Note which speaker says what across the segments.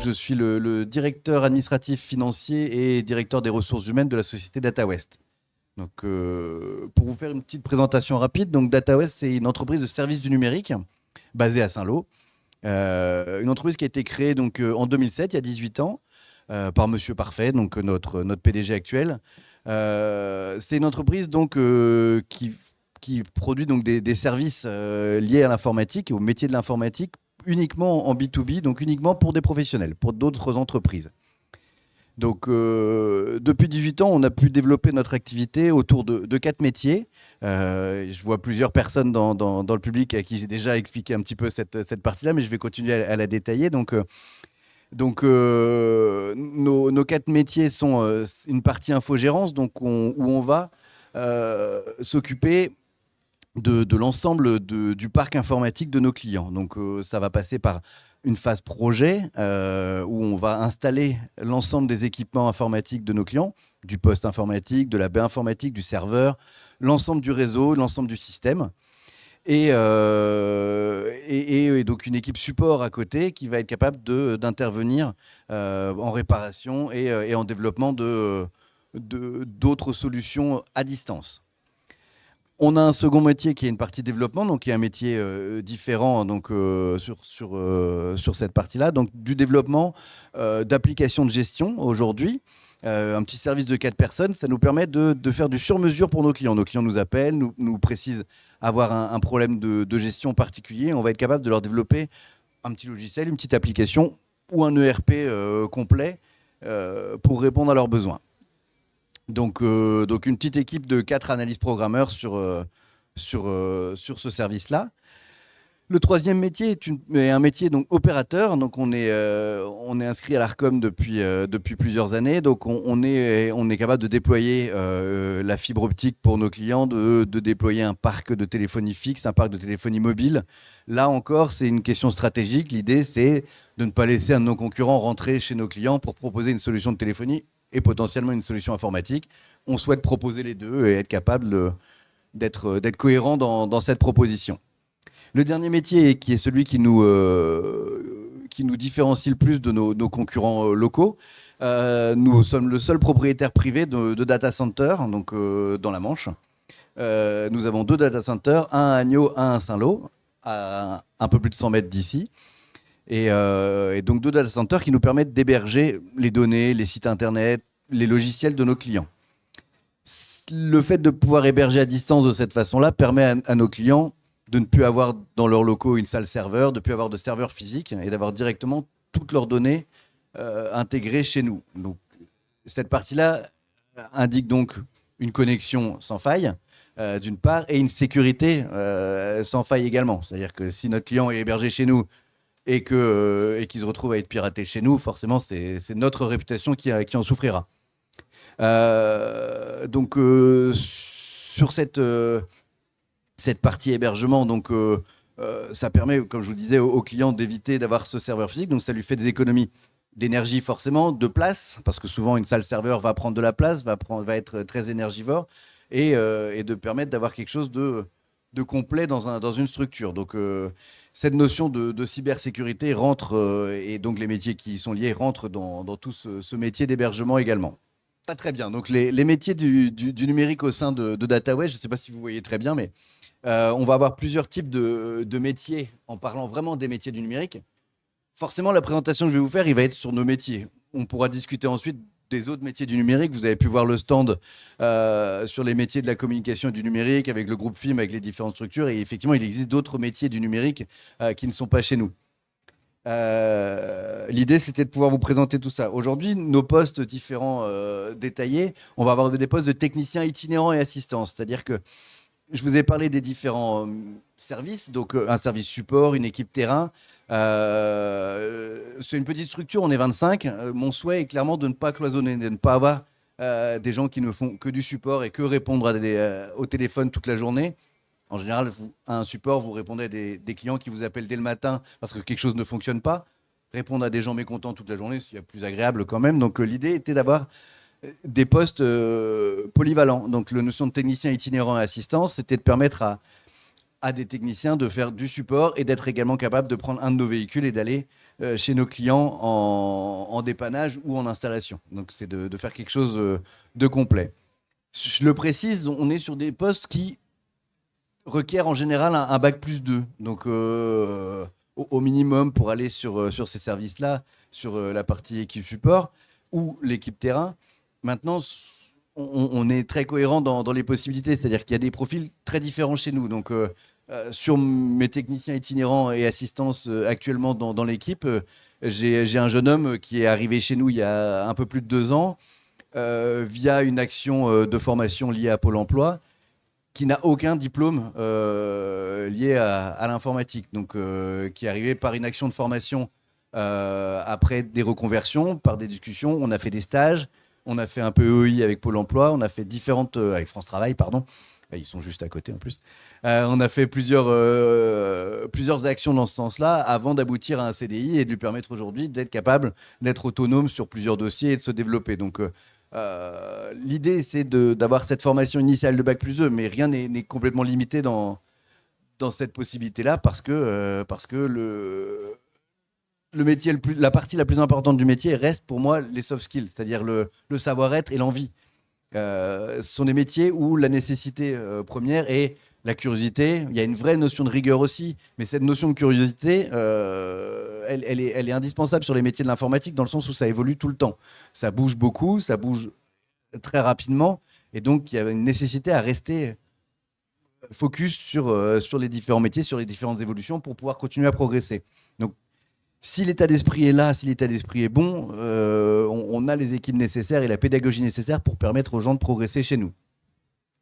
Speaker 1: je suis le directeur administratif financier et directeur des ressources humaines de la société DataWest. Donc, pour vous faire une petite présentation rapide, donc DataWest, c'est une entreprise de services du numérique basée à Saint-Lô. Une entreprise qui a été créée donc, en 2007, il y a 18 ans, par Monsieur Parfait, donc notre PDG actuel. C'est une entreprise donc, qui produit donc, des services liés à l'informatique et au métier de l'informatique uniquement en B2B, donc uniquement pour des professionnels, pour d'autres entreprises. Donc, depuis 18 ans, on a pu développer notre activité autour de 4 métiers. Je vois plusieurs personnes dans le public à qui j'ai déjà expliqué un petit peu cette partie-là, mais je vais continuer à la détailler. Donc, nos 4 métiers sont une partie infogérance, donc où on va s'occuper de l'ensemble du parc informatique de nos clients. Donc, ça va passer par une phase projet où on va installer l'ensemble des équipements informatiques de nos clients, du poste informatique, de la baie informatique, du serveur, l'ensemble du réseau, l'ensemble du système. Et donc une équipe support à côté qui va être capable d'intervenir en réparation et en développement d'autres solutions à distance. On a un second métier qui est une partie développement, donc qui est un métier différent donc, sur cette partie-là. Donc du développement d'applications de gestion aujourd'hui. Un petit service de 4 personnes, ça nous permet de faire du sur-mesure pour nos clients. Nos clients nous appellent, nous précisent avoir un problème de gestion particulier. On va être capable de leur développer un petit logiciel, une petite application ou un ERP complet pour répondre à leurs besoins. Donc une petite équipe de 4 analystes programmeurs sur ce service-là. Le troisième métier est un métier donc opérateur. Donc on est inscrit à l'Arcom depuis plusieurs années. Donc on est capable de déployer la fibre optique pour nos clients, de déployer un parc de téléphonie fixe, un parc de téléphonie mobile. Là encore, c'est une question stratégique. L'idée, c'est de ne pas laisser un de nos concurrents rentrer chez nos clients pour proposer une solution de téléphonie et potentiellement une solution informatique. On souhaite proposer les deux et être capable d'être cohérent dans cette proposition. Le dernier métier, qui est celui qui nous différencie le plus de nos concurrents locaux, nous sommes le seul propriétaire privé de data center donc, dans la Manche. Nous avons 2 data centers, un à Agneaux, un à Saint-Lô, à un peu plus de 100 mètres d'ici. Et donc 2 data centers qui nous permettent d'héberger les données, les sites internet, les logiciels de nos clients. Le fait de pouvoir héberger à distance de cette façon-là permet à nos clients de ne plus avoir dans leurs locaux une salle serveur, de ne plus avoir de serveur physique et d'avoir directement toutes leurs données intégrées chez nous. Donc, cette partie-là indique donc une connexion sans faille, d'une part, et une sécurité sans faille également. C'est-à-dire que si notre client est hébergé chez nous et qu'il se retrouve à être piraté chez nous, forcément, c'est notre réputation qui en souffrira. Donc, sur cette partie hébergement, donc, ça permet, comme je vous disais, aux clients d'éviter d'avoir ce serveur physique. Donc, ça lui fait des économies d'énergie forcément, de place, parce que souvent, une salle serveur va prendre de la place, va être très énergivore, et de permettre d'avoir quelque chose de complet dans une structure. Donc, cette notion de cybersécurité rentre, et donc les métiers qui y sont liés rentrent dans tout ce métier d'hébergement également. Pas très bien. Donc les métiers du numérique au sein de DataWest, je ne sais pas si vous voyez très bien, mais on va avoir plusieurs types de métiers en parlant vraiment des métiers du numérique. Forcément, la présentation que je vais vous faire, il va être sur nos métiers. On pourra discuter ensuite des autres métiers du numérique. Vous avez pu voir le stand sur les métiers de la communication et du numérique avec le groupe FIM, avec les différentes structures. Et effectivement, il existe d'autres métiers du numérique qui ne sont pas chez nous. L'idée, c'était de pouvoir vous présenter tout ça. Aujourd'hui, nos postes différents détaillés, on va avoir des postes de techniciens itinérants et assistants. C'est-à-dire que je vous ai parlé des différents services, donc un service support, une équipe terrain. C'est une petite structure, on est 25. Mon souhait est clairement de ne pas cloisonner, de ne pas avoir des gens qui ne font que du support et que répondre au téléphone toute la journée. En général, à un support, vous répondez à des clients qui vous appellent dès le matin parce que quelque chose ne fonctionne pas. Répondre à des gens mécontents toute la journée, c'est plus agréable quand même. Donc l'idée était d'avoir des postes polyvalents. Donc la notion de technicien itinérant et assistance, c'était de permettre à des techniciens de faire du support et d'être également capable de prendre un de nos véhicules et d'aller chez nos clients en dépannage ou en installation. Donc c'est de faire quelque chose de complet. Je le précise, on est sur des postes qui requièrent en général un bac plus 2. Donc au minimum pour aller sur ces services-là, sur la partie équipe support ou l'équipe terrain. Maintenant, on est très cohérent dans les possibilités, c'est-à-dire qu'il y a des profils très différents chez nous. Donc sur mes techniciens itinérants et assistance actuellement dans l'équipe, j'ai un jeune homme qui est arrivé chez nous il y a un peu plus de 2 ans via une action de formation liée à Pôle emploi qui n'a aucun diplôme lié à l'informatique, donc qui est arrivé par une action de formation après des reconversions, par des discussions. On a fait des stages, on a fait un peu EI avec Pôle emploi, on a fait différentes, avec France Travail, pardon. Ils sont juste à côté en plus. On a fait plusieurs actions dans ce sens-là avant d'aboutir à un CDI et de lui permettre aujourd'hui d'être capable d'être autonome sur plusieurs dossiers et de se développer. Donc l'idée, c'est d'avoir cette formation initiale de Bac plus 2, mais rien n'est complètement limité dans cette possibilité-là parce que le métier, la partie la plus importante du métier reste pour moi les soft skills, c'est-à-dire le savoir-être et l'envie. Ce sont des métiers où la nécessité première est la curiosité. Il y a une vraie notion de rigueur aussi, mais cette notion de curiosité, elle est indispensable sur les métiers de l'informatique dans le sens où ça évolue tout le temps. Ça bouge beaucoup, ça bouge très rapidement, et donc il y a une nécessité à rester focus sur les différents métiers, sur les différentes évolutions pour pouvoir continuer à progresser. Donc si l'état d'esprit est là, si l'état d'esprit est bon, on a les équipes nécessaires et la pédagogie nécessaire pour permettre aux gens de progresser chez nous.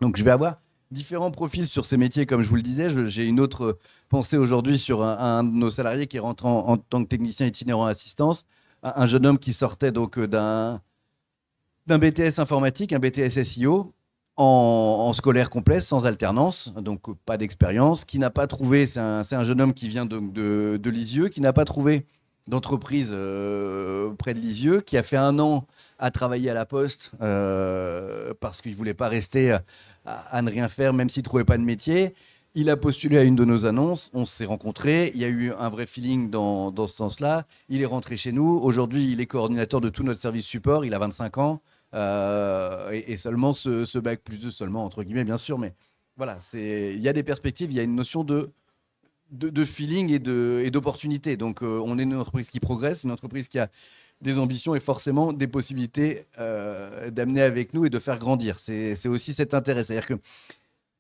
Speaker 1: Donc je vais avoir différents profils sur ces métiers, comme je vous le disais. J'ai une autre pensée aujourd'hui sur un de nos salariés qui est rentré en tant que technicien itinérant assistance, un jeune homme qui sortait donc d'un BTS informatique, un BTS SEO, en scolaire complet, sans alternance, donc pas d'expérience, qui n'a pas trouvé, c'est un jeune homme qui vient de Lisieux, qui n'a pas trouvé d'entreprise près de Lisieux, qui a fait 1 an à travailler à la Poste parce qu'il ne voulait pas rester à ne rien faire, même s'il ne trouvait pas de métier. Il a postulé à une de nos annonces, on s'est rencontrés, il y a eu un vrai feeling dans ce sens-là. Il est rentré chez nous, aujourd'hui il est coordinateur de tout notre service support, il a 25 ans. Et seulement ce bac plus 2, seulement entre guillemets bien sûr, mais voilà, il y a des perspectives, il y a une notion de feeling et d'opportunité. Donc on est une entreprise qui progresse, une entreprise qui a des ambitions et forcément des possibilités d'amener avec nous et de faire grandir. C'est aussi cet intérêt, c'est-à-dire que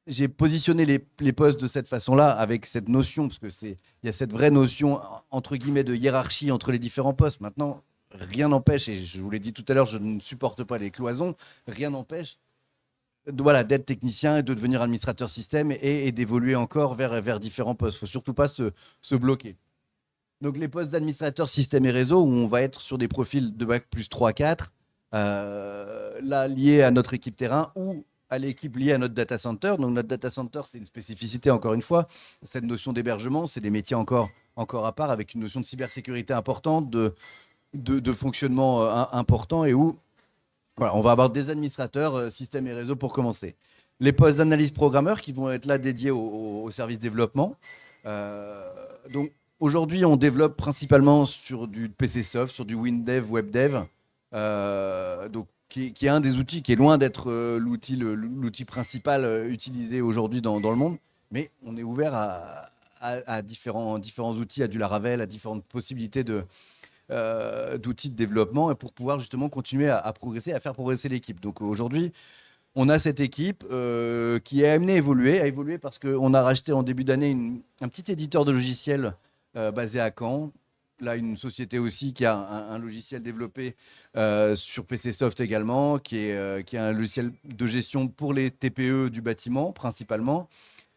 Speaker 1: j'ai positionné les postes de cette façon-là, avec cette notion, parce qu'il y a cette vraie notion, entre guillemets, de hiérarchie entre les différents postes. Maintenant, rien n'empêche, et je vous l'ai dit tout à l'heure, je ne supporte pas les cloisons, rien n'empêche d'être technicien et de devenir administrateur système et d'évoluer encore vers différents postes. Il ne faut surtout pas se bloquer. Donc les postes d'administrateur système et réseau, où on va être sur des profils de bac plus 3-4, là liés à notre équipe terrain ou à l'équipe liée à notre data center. Donc notre data center, c'est une spécificité encore une fois. Cette notion d'hébergement, c'est des métiers encore à part, avec une notion de cybersécurité importante, de fonctionnement important, et où voilà, on va avoir des administrateurs système et réseau pour commencer. Les postes d'analyse programmeur qui vont être là dédiés au service développement. Donc aujourd'hui, on développe principalement sur du PC Soft, sur du WinDev, WebDev, donc qui est un des outils qui est loin d'être l'outil principal utilisé aujourd'hui dans le monde, mais on est ouvert à différents outils, à du Laravel, à différentes possibilités d'outils de développement, et pour pouvoir justement continuer à progresser, à faire progresser l'équipe. Donc aujourd'hui, on a cette équipe qui est amenée à évoluer parce qu'on a racheté en début d'année un petit éditeur de logiciels basé à Caen. Là, une société aussi qui a un logiciel développé sur PC Soft également, qui est un logiciel de gestion pour les TPE du bâtiment principalement,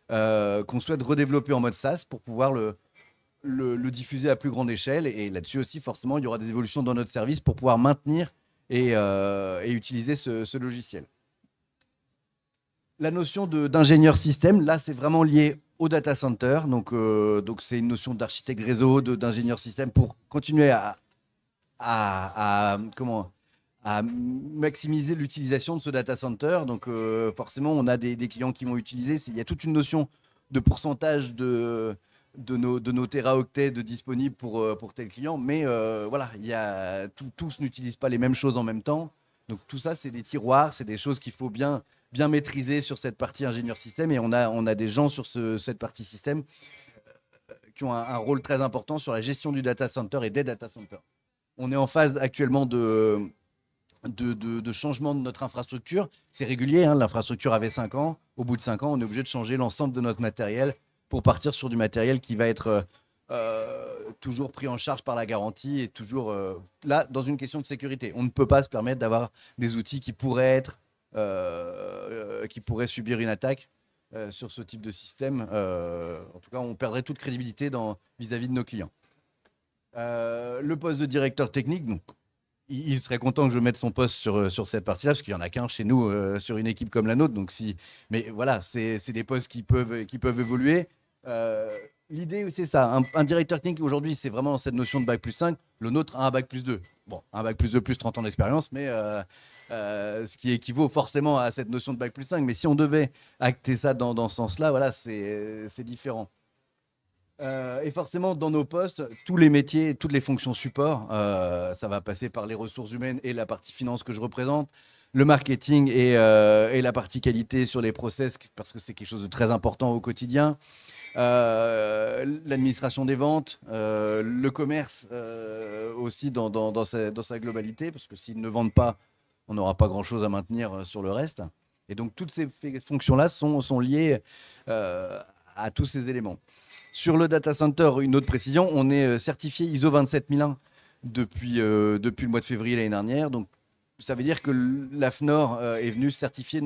Speaker 1: qu'on souhaite redévelopper en mode SaaS pour pouvoir le diffuser à plus grande échelle. Et là-dessus aussi, forcément, il y aura des évolutions dans notre service pour pouvoir maintenir et utiliser ce logiciel. La notion d'ingénieur système, là, c'est vraiment lié au data center. Donc c'est une notion d'architecte réseau, d'ingénieur système pour continuer à maximiser l'utilisation de ce data center. Donc forcément, on a des clients qui vont utiliser. Il y a toute une notion de pourcentage de nos téraoctets de disponibles pour tel client. Mais voilà, tous n'utilisent pas les mêmes choses en même temps. Donc tout ça, c'est des tiroirs, c'est des choses qu'il faut bien maîtriser sur cette partie ingénieur système. Et on a des gens sur cette partie système qui ont un rôle très important sur la gestion du data center et des data centers. On est en phase actuellement de changement de notre infrastructure. C'est régulier, hein, l'infrastructure avait 5 ans. Au bout de 5 ans, on est obligé de changer l'ensemble de notre matériel pour partir sur du matériel qui va être toujours pris en charge par la garantie et toujours là, dans une question de sécurité. On ne peut pas se permettre d'avoir des outils qui pourraient subir une attaque sur ce type de système. En tout cas, on perdrait toute crédibilité vis-à-vis de nos clients. Le poste de directeur technique, donc, il serait content que je mette son poste sur cette partie-là, parce qu'il n'y en a qu'un chez nous sur une équipe comme la nôtre. Donc mais voilà, c'est des postes qui peuvent évoluer. L'idée, c'est ça. Un directeur technique, aujourd'hui, c'est vraiment cette notion de bac plus 5. Le nôtre a un bac plus 2. Bon, un bac plus 2 plus 30 ans d'expérience, mais ce qui équivaut forcément à cette notion de bac plus 5. Mais si on devait acter ça dans ce sens-là, voilà, c'est différent. Et forcément, dans nos postes, tous les métiers, toutes les fonctions support, ça va passer par les ressources humaines et la partie finance que je représente, le marketing et la partie qualité sur les process, parce que c'est quelque chose de très important au quotidien, l'administration des ventes, le commerce aussi dans sa globalité, parce que s'ils ne vendent pas, on n'aura pas grand-chose à maintenir sur le reste. Et donc, toutes ces fonctions-là sont liées à tous ces éléments. Sur le data center, une autre précision, on est certifié ISO 27001 depuis le mois de février l'année dernière. Donc, ça veut dire que l'AFNOR est venu certifier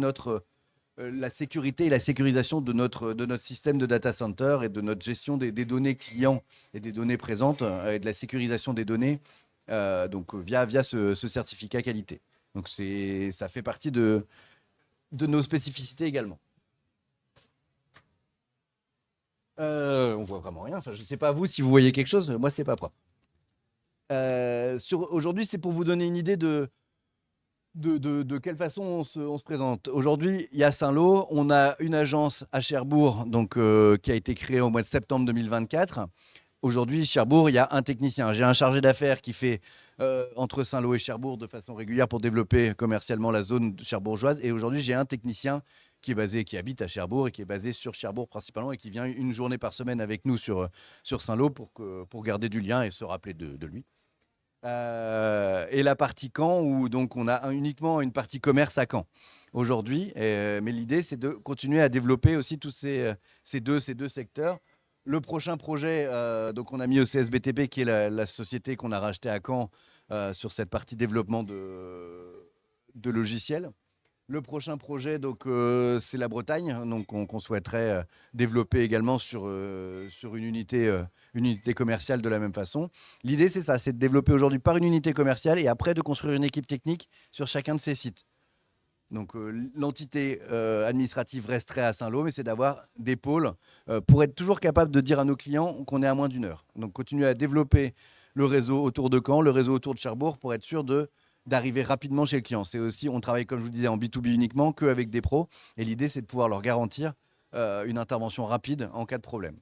Speaker 1: la sécurité et la sécurisation de notre système de data center et de notre gestion des données clients et des données présentes et de la sécurisation des données donc via ce certificat qualité. Donc, ça fait partie de nos spécificités également. On voit vraiment rien. Enfin, je ne sais pas vous si vous voyez quelque chose. Moi, c'est pas propre. Aujourd'hui, c'est pour vous donner une idée de quelle façon on se présente. Aujourd'hui, il y a Saint-Lô. On a une agence à Cherbourg donc, qui a été créée au mois de septembre 2024. Aujourd'hui, Cherbourg, il y a un technicien. J'ai un chargé d'affaires qui fait entre Saint-Lô et Cherbourg de façon régulière pour développer commercialement la zone cherbourgeoise. Et aujourd'hui, j'ai un technicien qui habite à Cherbourg et qui est basé sur Cherbourg principalement et qui vient une journée par semaine avec nous sur Saint-Lô pour garder du lien et se rappeler de lui. Et la partie Caen, où donc on a uniquement une partie commerce à Caen aujourd'hui. Mais l'idée, c'est de continuer à développer aussi tous ces deux secteurs. Le prochain projet, donc on a mis ECSBTP, qui est la société qu'on a rachetée à Caen sur cette partie développement de logiciels. Le prochain projet, donc, c'est la Bretagne, donc qu'on souhaiterait développer également sur une unité commerciale de la même façon. L'idée, c'est ça, c'est de développer aujourd'hui par une unité commerciale et après de construire une équipe technique sur chacun de ces sites. Donc l'entité administrative resterait à Saint-Lô, mais c'est d'avoir des pôles pour être toujours capable de dire à nos clients qu'on est à moins d'une heure. Donc continuer à développer le réseau autour de Caen, le réseau autour de Cherbourg pour être sûr d'arriver rapidement chez le client. C'est aussi, on travaille, comme je vous disais, en B2B uniquement, qu'avec des pros. Et l'idée, c'est de pouvoir leur garantir une intervention rapide en cas de problème.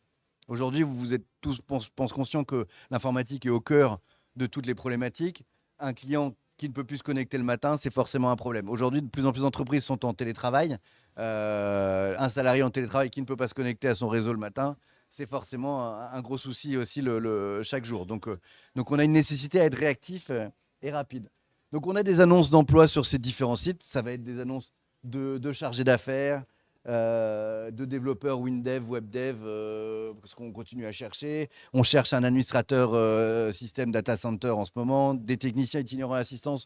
Speaker 1: Aujourd'hui, vous êtes tous, pense conscients que l'informatique est au cœur de toutes les problématiques. Un client qui ne peut plus se connecter le matin, c'est forcément un problème. Aujourd'hui, de plus en plus d'entreprises sont en télétravail. Un salarié en télétravail qui ne peut pas se connecter à son réseau le matin, c'est forcément un gros souci aussi chaque jour. Donc, on a une nécessité à être réactif et rapide. Donc, on a des annonces d'emploi sur ces différents sites. Ça va être des annonces de chargés d'affaires, de développeurs WinDev, WebDev, parce qu'on continue à chercher. On cherche un administrateur système data center en ce moment, des techniciens itinérants à assistance.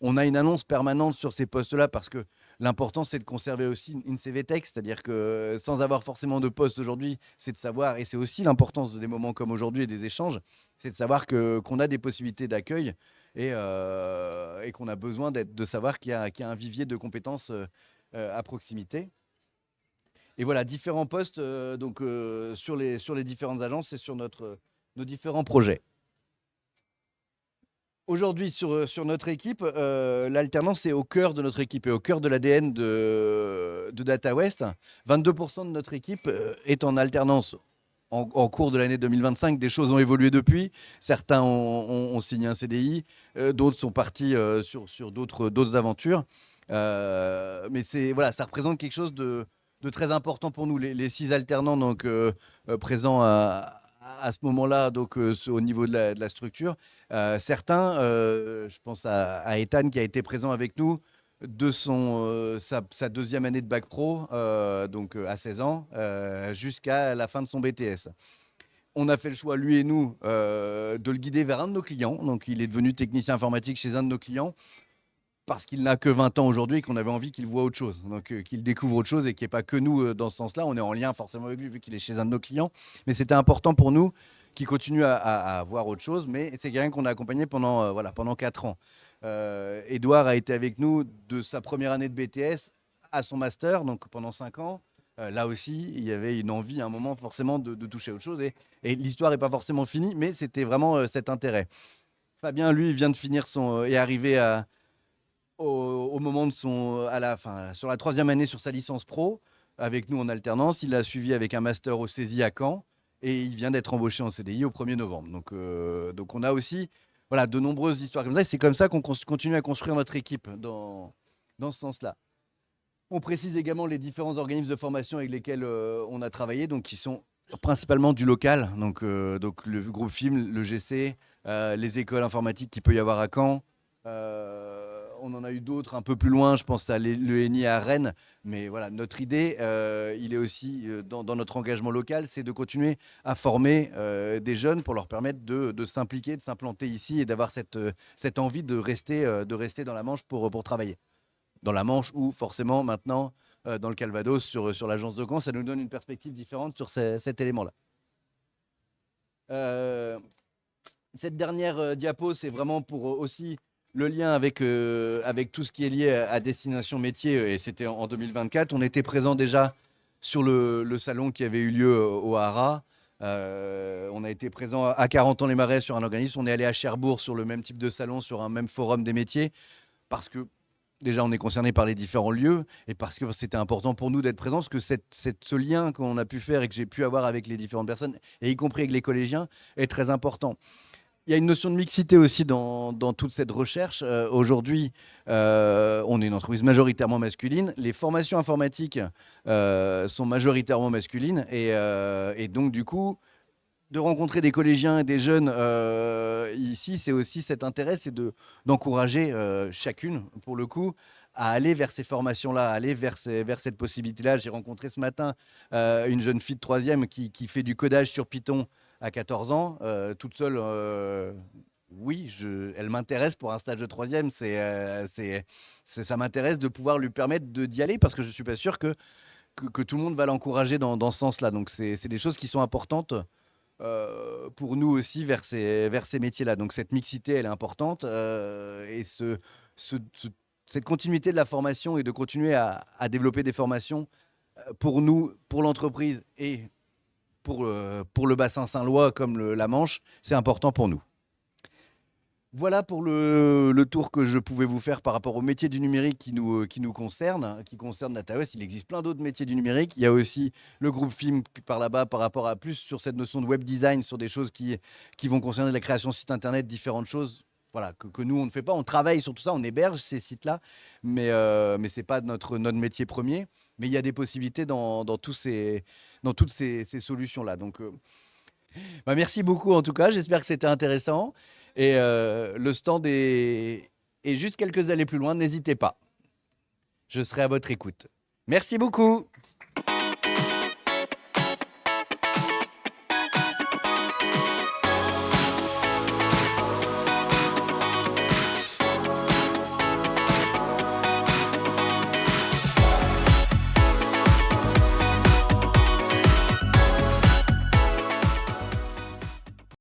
Speaker 1: On a une annonce permanente sur ces postes-là parce que l'important, c'est de conserver aussi une CV Tech, c'est-à-dire que sans avoir forcément de poste aujourd'hui, c'est de savoir, et c'est aussi l'importance de des moments comme aujourd'hui et des échanges, c'est de savoir qu'on a des possibilités d'accueil et qu'on a besoin de savoir qu'il y a un vivier de compétences à proximité. Et voilà, différents postes sur les différentes agences et sur nos différents projets. Aujourd'hui, sur notre équipe, l'alternance est au cœur de notre équipe et au cœur de l'ADN de Data West. 22% de notre équipe est en alternance en cours de l'année 2025. Des choses ont évolué depuis. Certains ont signé un CDI, d'autres sont partis sur d'autres aventures. Mais voilà, ça représente quelque chose de très important pour nous. Les 6 alternants donc, présents à ce moment-là, donc au niveau de la structure. Certains, je pense à Ethan qui a été présent avec nous de sa deuxième année de bac pro, donc à 16 ans, jusqu'à la fin de son BTS. On a fait le choix, lui et nous, de le guider vers un de nos clients. Donc il est devenu technicien informatique chez un de nos clients parce qu'il n'a que 20 ans aujourd'hui et qu'on avait envie qu'il voit autre chose, donc qu'il découvre autre chose et qu'il n'y ait pas que nous dans ce sens-là. On est en lien forcément avec lui vu qu'il est chez un de nos clients, mais c'était important pour nous qu'il continue à voir autre chose. Mais c'est quelqu'un qu'on a accompagné pendant 4 ans. Édouard a été avec nous de sa première année de BTS à son master, donc pendant 5 ans. Là aussi, il y avait une envie à un moment forcément de toucher à autre chose. Et l'histoire n'est pas forcément finie, mais c'était vraiment cet intérêt. Fabien, lui, vient de finir est arrivé au moment de sur la 3e année sur sa licence pro, avec nous en alternance. Il a suivi avec un master au CESI à Caen et il vient d'être embauché en CDI au 1er novembre. Donc on a aussi voilà, de nombreuses histoires comme ça et c'est comme ça qu'on continue à construire notre équipe dans ce sens-là. On précise également les différents organismes de formation avec lesquels on a travaillé, donc qui sont principalement du local, donc le groupe FIM, le GC, les écoles informatiques qu'il peut y avoir à Caen. On en a eu d'autres un peu plus loin, je pense à l'ENI à Rennes, mais voilà, notre idée, il est aussi dans notre engagement local, c'est de continuer à former des jeunes pour leur permettre de s'impliquer, de s'implanter ici et d'avoir cette envie de rester dans la Manche pour travailler. Dans la Manche ou forcément maintenant dans le Calvados sur l'agence de Caen, ça nous donne une perspective différente sur cet élément-là. Cette dernière diapo, c'est vraiment pour aussi le lien avec tout ce qui est lié à Destination Métier, et c'était en 2024. On était présent déjà sur le salon qui avait eu lieu au Hara. On a été présent à 40 ans les Marais sur un organisme. On est allé à Cherbourg sur le même type de salon, sur un même forum des métiers, parce que déjà, on est concerné par les différents lieux et parce que c'était important pour nous d'être présents, parce que ce lien qu'on a pu faire et que j'ai pu avoir avec les différentes personnes, et y compris avec les collégiens, est très important. Il y a une notion de mixité aussi dans toute cette recherche. Aujourd'hui, on est une entreprise majoritairement masculine. Les formations informatiques sont majoritairement masculines. Et donc, du coup, de rencontrer des collégiens et des jeunes ici, c'est aussi cet intérêt, c'est d'encourager chacune, pour le coup, à aller vers ces formations-là, à aller vers cette possibilité-là. J'ai rencontré ce matin une jeune fille de 3e qui fait du codage sur Python à 14 ans, toute seule. Oui, elle m'intéresse pour un stage de 3e. Ça m'intéresse de pouvoir lui permettre d'y aller parce que je ne suis pas sûr que tout le monde va l'encourager dans ce sens-là. Donc, c'est des choses qui sont importantes pour nous aussi vers ces métiers-là. Donc cette mixité, elle est importante et cette continuité de la formation et de continuer à développer des formations pour nous, pour l'entreprise et pour le bassin Saint-Lois comme la Manche, c'est important pour nous. Voilà pour le tour que je pouvais vous faire par rapport au métier du numérique qui nous concerne, qui concerne NatAOS. Il existe plein d'autres métiers du numérique. Il y a aussi le groupe FIM par là-bas par rapport à plus sur cette notion de web design, sur des choses qui vont concerner la création de sites internet, différentes choses voilà, que nous, on ne fait pas. On travaille sur tout ça, on héberge ces sites-là, mais ce n'est pas notre métier premier. Mais il y a des possibilités dans toutes ces solutions-là. Donc, merci beaucoup en tout cas, j'espère que c'était intéressant. Et le stand est juste quelques allées plus loin, n'hésitez pas. Je serai à votre écoute. Merci beaucoup.